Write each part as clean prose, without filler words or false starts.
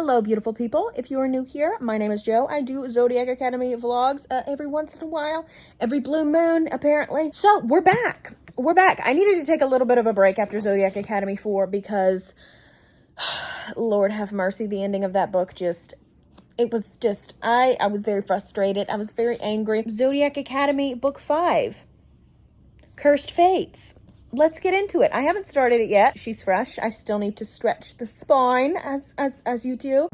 Hello, beautiful people. If you are new here, my name is Jo. I do Zodiac Academy vlogs every once in a while, every blue moon, apparently. So we're back. We're back. I needed to take a little bit of a break after Zodiac Academy 4 because, Lord have mercy, the ending of that book I was very frustrated. I was very angry. Zodiac Academy book 5, Cursed Fates. Let's get into it. I haven't started it yet. She's fresh. I still need to stretch the spine as you do.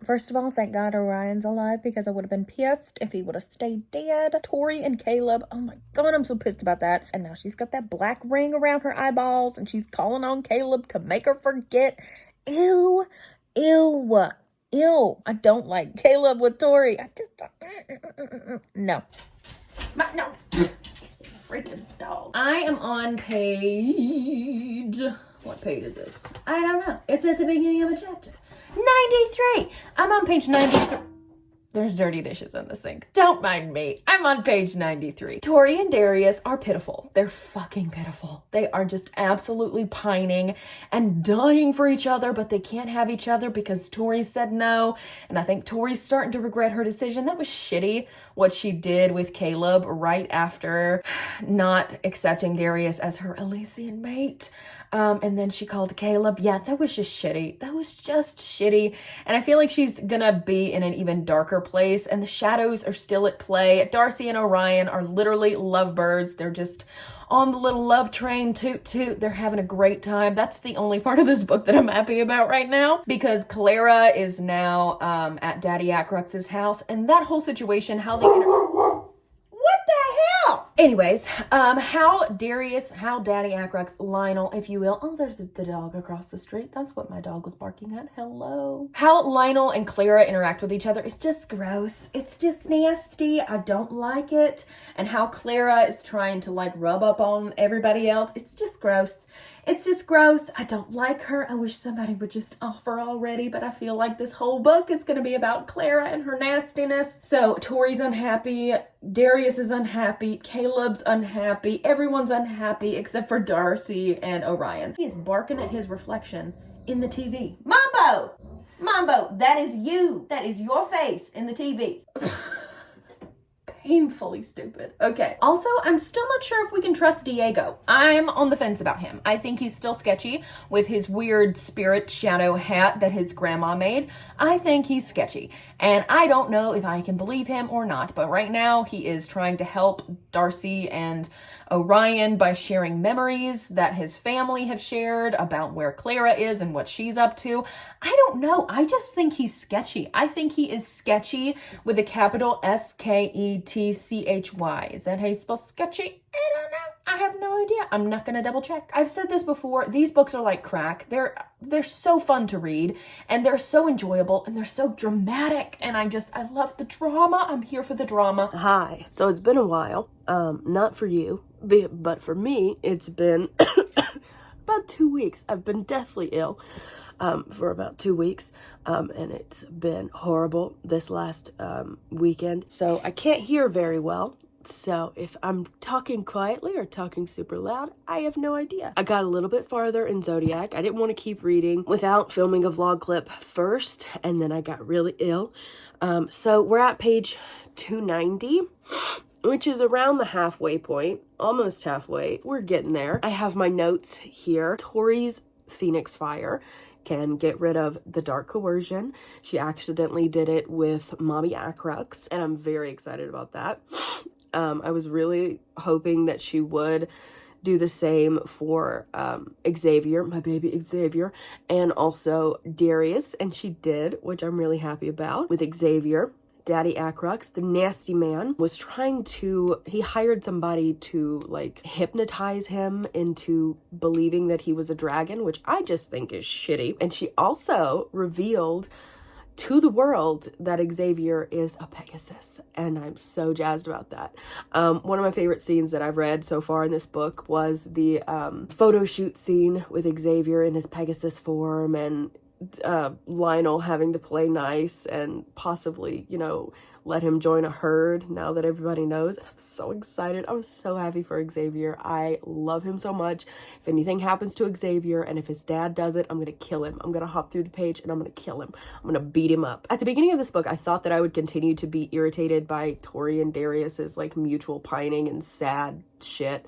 First of all, thank God Orion's alive because I would have been pissed if he would have stayed dead. Tori and Caleb, oh my God, I'm so pissed about that. And now she's got that black ring around her eyeballs and she's calling on Caleb to make her forget. Ew, ew, ew. I don't like Caleb with Tori. I just don't. No. No. Freaking dog. I am on page... What page is this? I don't know. It's at the beginning of a chapter. 93. I'm on page 93. There's dirty dishes in the sink. Don't mind me. I'm on page 93. Tori and Darius are pitiful. They're fucking pitiful. They are just absolutely pining and dying for each other, but they can't have each other because Tori said no. And I think Tori's starting to regret her decision. That was shitty what she did with Caleb right after not accepting Darius as her Elysian mate. And then she called Caleb. Yeah, that was just shitty. That was just shitty. And I feel like she's gonna be in an even darker place and the shadows are still at play. Darcy and Orion are literally lovebirds. They're just on the little love train, toot toot. They're having a great time. That's the only part of this book that I'm happy about right now because Clara is now at Daddy Ackrux's house and that whole situation, how they what the hell? Anyways, how Daddy Ackrux, Lionel, if you will. Oh, there's the dog across the street. That's what my dog was barking at. Hello. How Lionel and Clara interact with each other is just gross. It's just nasty. I don't like it. And how Clara is trying to like rub up on everybody else. It's just gross. It's just gross. I don't like her. I wish somebody would just offer already, but I feel like this whole book is going to be about Clara and her nastiness. So Tori's unhappy. Darius is unhappy. Caleb's unhappy. Everyone's unhappy except for Darcy and Orion. He is barking at his reflection in the TV. Mambo! Mambo, that is you. That is your face in the TV. Painfully stupid. Okay. Also, I'm still not sure if we can trust Diego. I'm on the fence about him. I think he's still sketchy with his weird spirit shadow hat that his grandma made. I think he's sketchy. And I don't know if I can believe him or not. But right now, he is trying to help Darcy and Orion by sharing memories that his family have shared about where Clara is and what she's up to. I don't know. I just think he's sketchy. I think he is sketchy with a capital S-K-E-T-C-H-Y. Is that how you spell sketchy? I don't know. I have no idea. I'm not going to double check. I've said this before. These books are like crack. They're so fun to read and they're so enjoyable and they're so dramatic. And I love the drama. I'm here for the drama. Hi. So it's been a while. Not for you, but for me, it's been about 2 weeks. I've been deathly ill for about 2 weeks. And it's been horrible this last weekend. So I can't hear very well. So if I'm talking quietly or talking super loud, I have no idea. I got a little bit farther in Zodiac. I didn't want to keep reading without filming a vlog clip first, and then I got really ill. So we're at page 290, which is around the halfway point, almost halfway. We're getting there. I have my notes here. Tori's Phoenix Fire can get rid of the dark coercion. She accidentally did it with Mommy Ackrux, and I'm very excited about that. I was really hoping that she would do the same for Xavier, my baby Xavier, and also Darius, and she did, which I'm really happy about. With Xavier, Daddy Acrux, the nasty man, was he hired somebody to like hypnotize him into believing that he was a dragon, which I just think is shitty. And she also revealed to the world that Xavier is a Pegasus, and I'm so jazzed about that. One of my favorite scenes that I've read so far in this book was the photo shoot scene with Xavier in his Pegasus form, and Lionel having to play nice and possibly, you know, let him join a herd now that everybody knows. I'm so excited. I'm so happy for Xavier. I love him so much. If anything happens to Xavier and if his dad does it, I'm going to kill him. I'm going to hop through the page and I'm going to kill him. I'm going to beat him up. At the beginning of this book, I thought that I would continue to be irritated by Tori and Darius's like mutual pining and sad shit.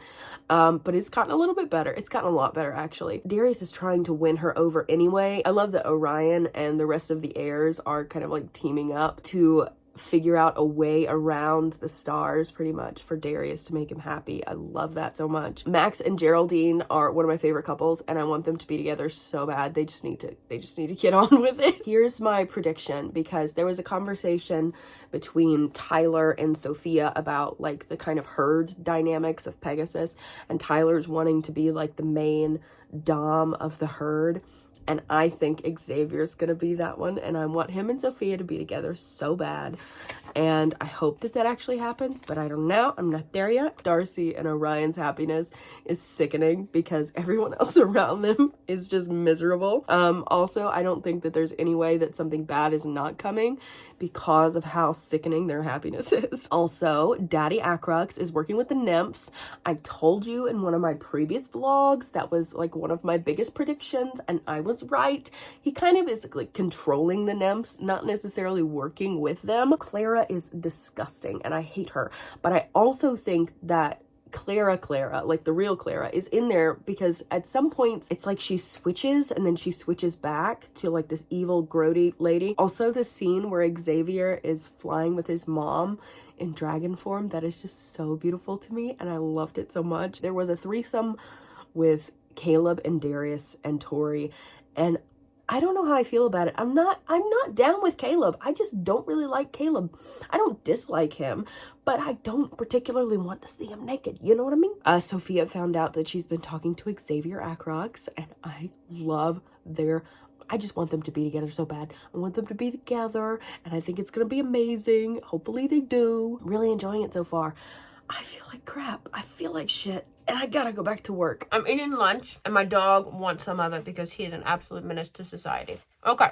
But it's gotten a little bit better. It's gotten a lot better, actually. Darius is trying to win her over anyway. I love that Orion and the rest of the heirs are kind of like teaming up to figure out a way around the stars pretty much for Darius to make him happy. I love that so much. Max and Geraldine are one of my favorite couples and I want them to be together so bad. They just need to get on with it. Here's my prediction, because there was a conversation between Tyler and Sophia about like the kind of herd dynamics of Pegasus, and Tyler's wanting to be like the main dom of the herd. And I think Xavier's gonna be that one, and I want him and Sophia to be together so bad. And I hope that that actually happens, but I don't know. I'm not there yet. Darcy and Orion's happiness is sickening because everyone else around them is just miserable. Also, I don't think that there's any way that something bad is not coming because of how sickening their happiness is. Also, Daddy Acrux is working with the nymphs. I told you in one of my previous vlogs that was like one of my biggest predictions, and I was right. He kind of is like controlling the nymphs, not necessarily working with them. Clara is disgusting and I hate her, but I also think that Clara, like the real Clara, is in there because at some points it's like she switches and then she switches back to like this evil grody lady. Also, the scene where Xavier is flying with his mom in dragon form, that is just so beautiful to me and I loved it so much. There was a threesome with Caleb and Darius and Tori, and I don't know how I feel about it. I'm not down with Caleb. I just don't really like Caleb. I don't dislike him, but I don't particularly want to see him naked. You know what I mean? Sophia found out that she's been talking to Xavier Acrux, and I just want them to be together so bad. I want them to be together, and I think it's gonna be amazing. Hopefully they do. Really enjoying it so far. I feel like crap. I feel like shit. And I gotta go back to work. I'm eating lunch, and my dog wants some of it because he is an absolute menace to society. Okay.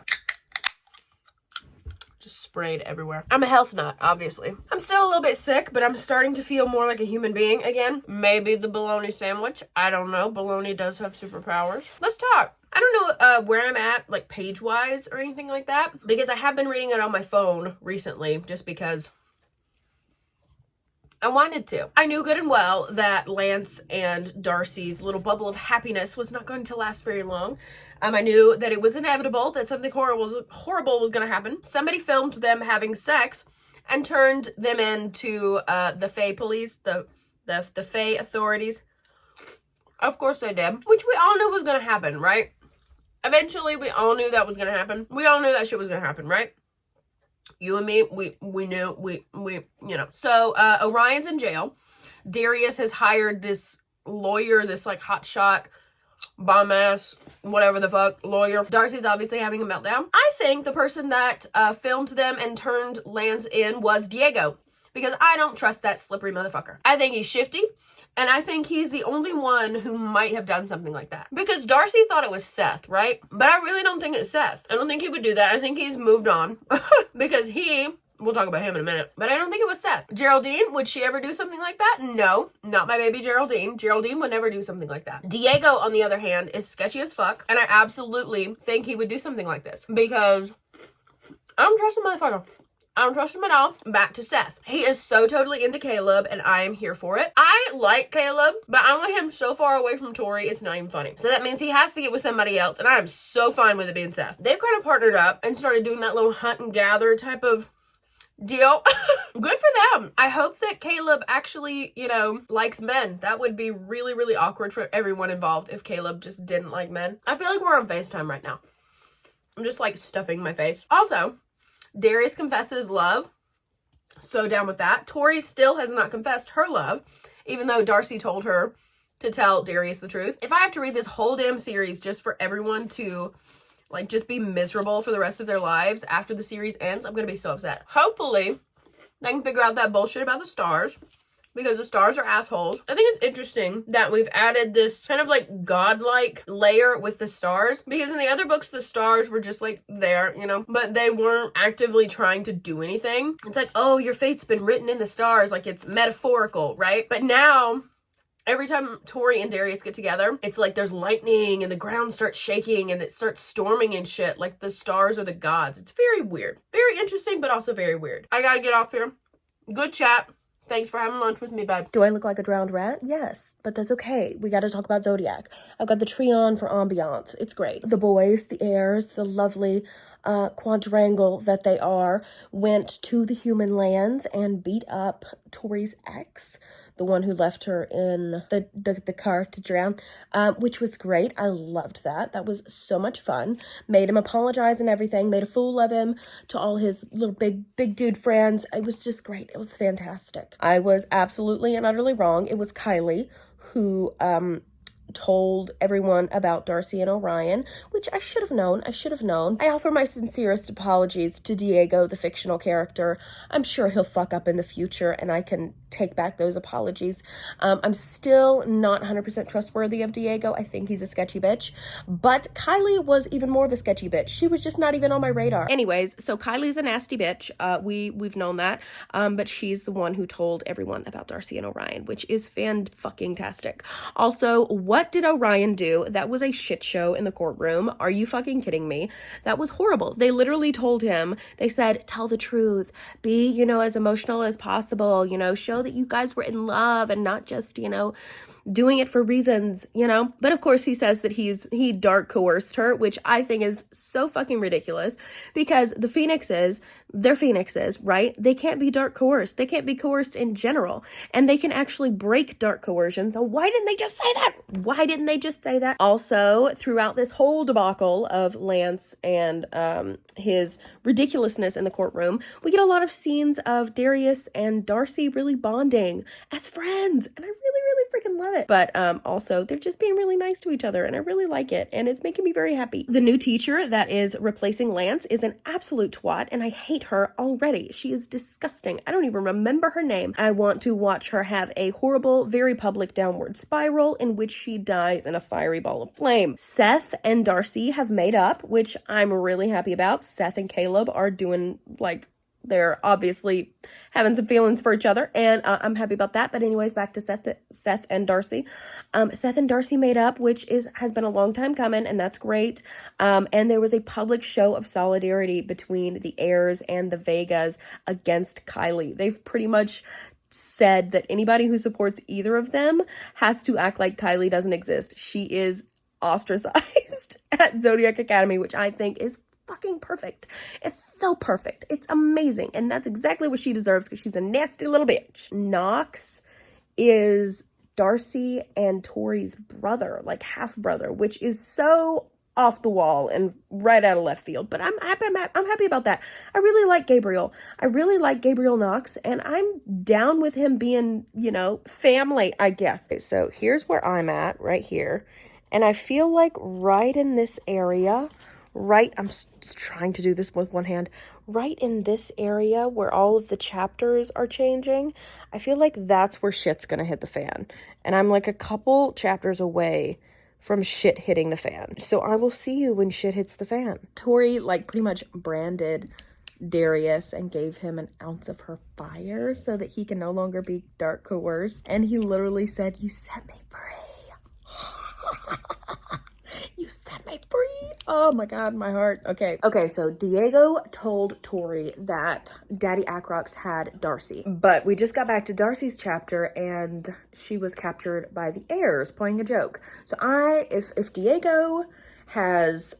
Just sprayed everywhere. I'm a health nut, obviously. I'm still a little bit sick, but I'm starting to feel more like a human being again. Maybe the bologna sandwich. I don't know. Bologna does have superpowers. Let's talk. I don't know where I'm at, like, page-wise or anything like that, because I have been reading it on my phone recently, just because I wanted to. I knew good and well that Lance and Darcy's little bubble of happiness was not going to last very long. I knew that it was inevitable that something horrible was going to happen. Somebody filmed them having sex and turned them into the Fae police, the Fae authorities. Of course they did, which we all knew was going to happen, right? Eventually, we all knew that was going to happen. We all knew that shit was going to happen, right? You and me, we knew, you know. So, Orion's in jail. Darius has hired this lawyer, this, like, hotshot, bomb-ass, whatever the fuck, lawyer. Darcy's obviously having a meltdown. I think the person that filmed them and turned Lance in was Diego, because I don't trust that slippery motherfucker. I think he's shifty, and I think he's the only one who might have done something like that. Because Darcy thought it was Seth, right? But I really don't think it's Seth. I don't think he would do that. I think he's moved on. Because we'll talk about him in a minute, but I don't think it was Seth. Geraldine, would she ever do something like that? No, not my baby Geraldine. Geraldine would never do something like that. Diego, on the other hand, is sketchy as fuck, and I absolutely think he would do something like this. Because I don't trust the motherfucker. I don't trust him at all. Back to Seth. He is so totally into Caleb, and I am here for it. I like Caleb, but I want him so far away from Tori, it's not even funny. So that means he has to get with somebody else, and I am so fine with it being Seth. They've kind of partnered up and started doing that little hunt and gather type of deal. Good for them. I hope that Caleb actually, you know, likes men. That would be really, really awkward for everyone involved if Caleb just didn't like men. I feel like we're on FaceTime right now. I'm just, like, stuffing my face. Also, Darius confesses love So down with that. Tori still has not confessed her love, even though Darcy told her to tell Darius the truth. If I have to read this whole damn series just for everyone to like just be miserable for the rest of their lives after the series ends, I'm gonna be so upset. Hopefully they can figure out that bullshit about the stars, because the stars are assholes. I think it's interesting that we've added this kind of like godlike layer with the stars, because in the other books the stars were just like there, you know, but they weren't actively trying to do anything. It's like, oh, your fate's been written in the stars, like it's metaphorical, right? But now every time Tori and Darius get together, it's like there's lightning and the ground starts shaking and it starts storming and shit, like the stars are the gods. It's very weird, very interesting, but also very weird. I gotta get off here. Good chat. Thanks for having lunch with me, babe. Do I look like a drowned rat? Yes, but that's okay. We got to talk about Zodiac. I've got the tree on for ambiance. It's great. The boys, the heirs, the lovely quadrangle that they are, went to the human lands and beat up Tori's ex, the one who left her in the car to drown, which was great. I loved that. That was so much fun. Made him apologize and everything. Made a fool of him to all his little big dude friends. It was just great. It was fantastic. I was absolutely and utterly wrong. It was Kylie who told everyone about Darcy and Orion, which I should have known. I offer my sincerest apologies to Diego, the fictional character. I'm sure he'll fuck up in the future and I can take back those apologies. I'm still not 100% trustworthy of Diego. I think he's a sketchy bitch, but Kylie was even more of a sketchy bitch. She was just not even on my radar. Anyways, so Kylie's a nasty bitch. We've known that, but she's the one who told everyone about Darcy and Orion, which is fan-fucking-tastic. Also, what did Orion do? That was a shit show in the courtroom. Are you fucking kidding me? That was horrible. They literally told him, they said, tell the truth, be, you know, as emotional as possible, you know, show that you guys were in love and not just, you know, doing it for reasons, you know? But of course he says that he dark coerced her, which I think is so fucking ridiculous, because the Phoenixes, they're Phoenixes, right? They can't be dark coerced. They can't be coerced in general, and they can actually break dark coercion. So why didn't they just say that? Also, throughout this whole debacle of Lance and his ridiculousness in the courtroom, we get a lot of scenes of Darius and Darcy really bonding as friends, and I really freaking love it. But also, they're just being really nice to each other, and I really like it, and it's making me very happy. The new teacher that is replacing Lance is an absolute twat, and I hate her already. She is disgusting. I don't even remember her name. I want to watch her have a horrible, very public downward spiral in which she dies in a fiery ball of flame. Seth and Darcy have made up, which I'm really happy about. Seth and Caleb are doing, like, they're obviously having some feelings for each other, and I'm happy about that. But anyways, back to Seth and Darcy. Seth and Darcy made up, which has been a long time coming, and that's great. And there was a public show of solidarity between the heirs and the Vegas against Kylie. They've pretty much said that anybody who supports either of them has to act like Kylie doesn't exist. She is ostracized at Zodiac Academy, which I think is fucking perfect. It's so perfect. It's amazing. And that's exactly what she deserves, because she's a nasty little bitch. Knox is Darcy and Tori's brother, like half brother, which is so off the wall and right out of left field. But I'm happy about that. I really like Gabriel. I really like Gabriel Knox, and I'm down with him being, you know, family, I guess. Okay, so here's where I'm at right here. And I feel like right in this area, I'm trying to do this with one hand, right in this area where all of the chapters are changing, I feel like that's where shit's gonna hit the fan. And I'm like a couple chapters away from shit hitting the fan. So I will see you when shit hits the fan. Tori, like, pretty much branded Darius and gave him an ounce of her fire so that he can no longer be dark coerced. And he literally said, "You set me free." You set me free. Oh my God, my heart. Okay, so Diego told Tori that Daddy Ackrox had Darcy. But we just got back to Darcy's chapter and she was captured by the heirs playing a joke. So if Diego has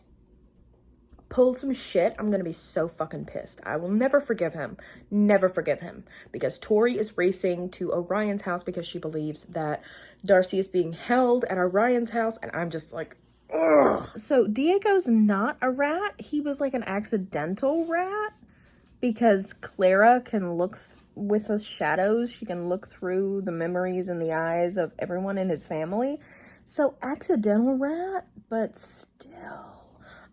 pulled some shit, I'm gonna be so fucking pissed. I will never forgive him. Never forgive him. Because Tori is racing to Orion's house because she believes that Darcy is being held at Orion's house, and I'm just like, ugh. So Diego's not a rat. He was like an accidental rat because Clara can look with the shadows, she can look through the memories and the eyes of everyone in his family. So accidental rat, but still.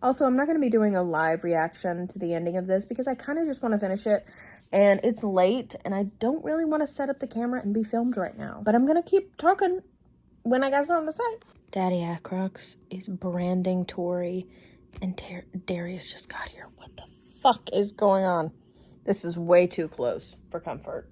Also, I'm not going to be doing a live reaction to the ending of this because I kind of just want to finish it. And it's late, and I don't really want to set up the camera and be filmed right now. But I'm going to keep talking when I got something to say. Daddy Acrox is branding Tori, and Darius just got here. What the fuck is going on? This is way too close for comfort.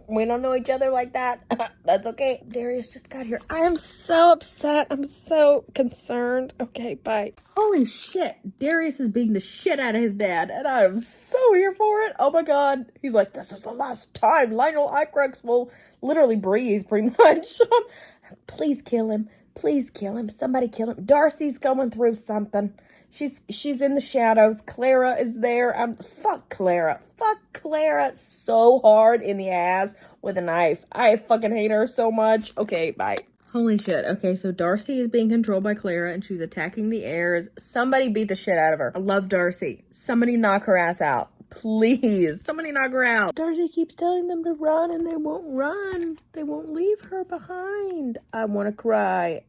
We don't know each other like that. That's okay. Darius just got here. I am so upset. I'm so concerned. Okay, bye. Holy shit. Darius is beating the shit out of his dad, and I am so here for it. Oh my god. He's like, this is the last time Lionel Icrex will literally breathe, pretty much. Please kill him. Please kill him. Somebody kill him. Darcy's going through something. She's in the shadows. Clara is there. Fuck Clara. Fuck Clara so hard in the ass with a knife. I fucking hate her so much. Okay, bye. Holy shit. Okay, so Darcy is being controlled by Clara and she's attacking the heirs. Somebody beat the shit out of her. I love Darcy. Somebody knock her ass out. Please. Somebody knock her out. Darcy keeps telling them to run and they won't run. They won't leave her behind. I want to cry.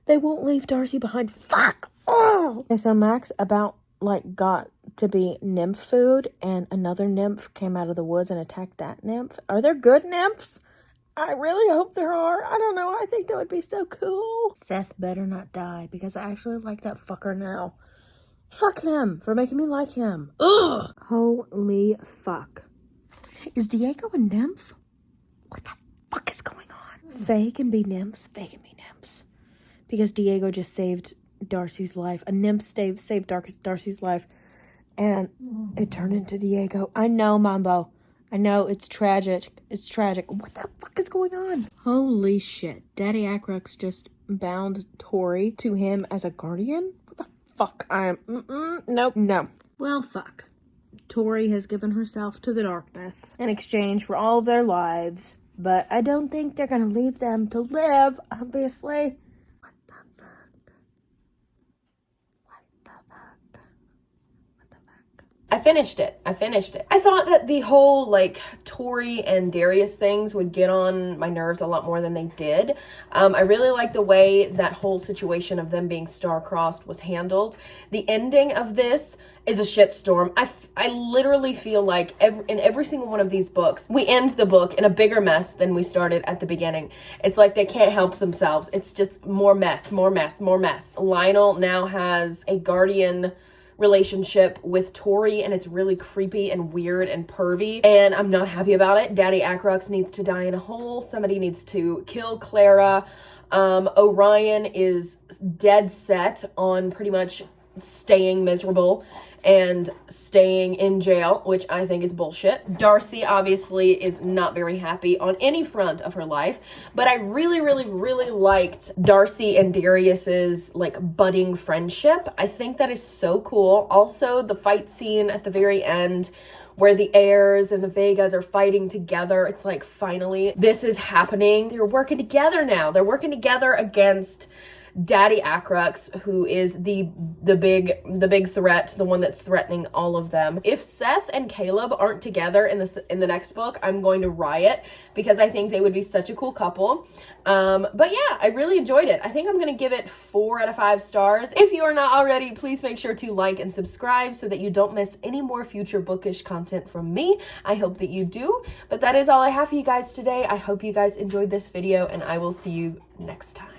They won't leave Darcy behind. Fuck! Oh! Okay, so Max got to be nymph food, and another nymph came out of the woods and attacked that nymph. Are there good nymphs? I really hope there are. I don't know. I think that would be so cool. Seth better not die, because I actually like that fucker now. Fuck him for making me like him. Ugh! Holy fuck. Is Diego a nymph? What the fuck is going on? They can be nymphs. They can be nymphs. Because Diego just saved Darcy's life. A nymph saved Darcy's life. And it turned into Diego. I know, Mambo. I know, it's tragic. It's tragic. What the fuck is going on? Holy shit. Daddy Acrox just bound Tori to him as a guardian? What the fuck? Nope, no. Well, fuck. Tori has given herself to the darkness in exchange for all of their lives. But I don't think they're gonna leave them to live, obviously. I finished it. I thought that the whole, Tori and Darius things would get on my nerves a lot more than they did. I really like the way that whole situation of them being star-crossed was handled. The ending of this is a shitstorm. I literally feel like in every single one of these books, we end the book in a bigger mess than we started at the beginning. It's like they can't help themselves. It's just more mess, more mess, more mess. Lionel now has a guardian relationship with Tori, and it's really creepy and weird and pervy, and I'm not happy about it. Daddy Acrox needs to die in a hole. Somebody needs to kill Clara. Orion is dead set on pretty much staying miserable and staying in jail, which I think is bullshit. Darcy obviously is not very happy on any front of her life, but I really, really, really liked Darcy and Darius's budding friendship. I think that is so cool. Also, the fight scene at the very end where the heirs and the Vegas are fighting together. It's like, finally, this is happening. They're working together now. They're working together against Daddy Acrox, who is the big threat, the one that's threatening all of them. If Seth and Caleb aren't together in the next book, I'm going to riot, because I think they would be such a cool couple. But yeah, I really enjoyed it. I think I'm going to give it 4 out of 5 stars. If you are not already, please make sure to like and subscribe so that you don't miss any more future bookish content from me. I hope that you do. But that is all I have for you guys today. I hope you guys enjoyed this video, and I will see you next time.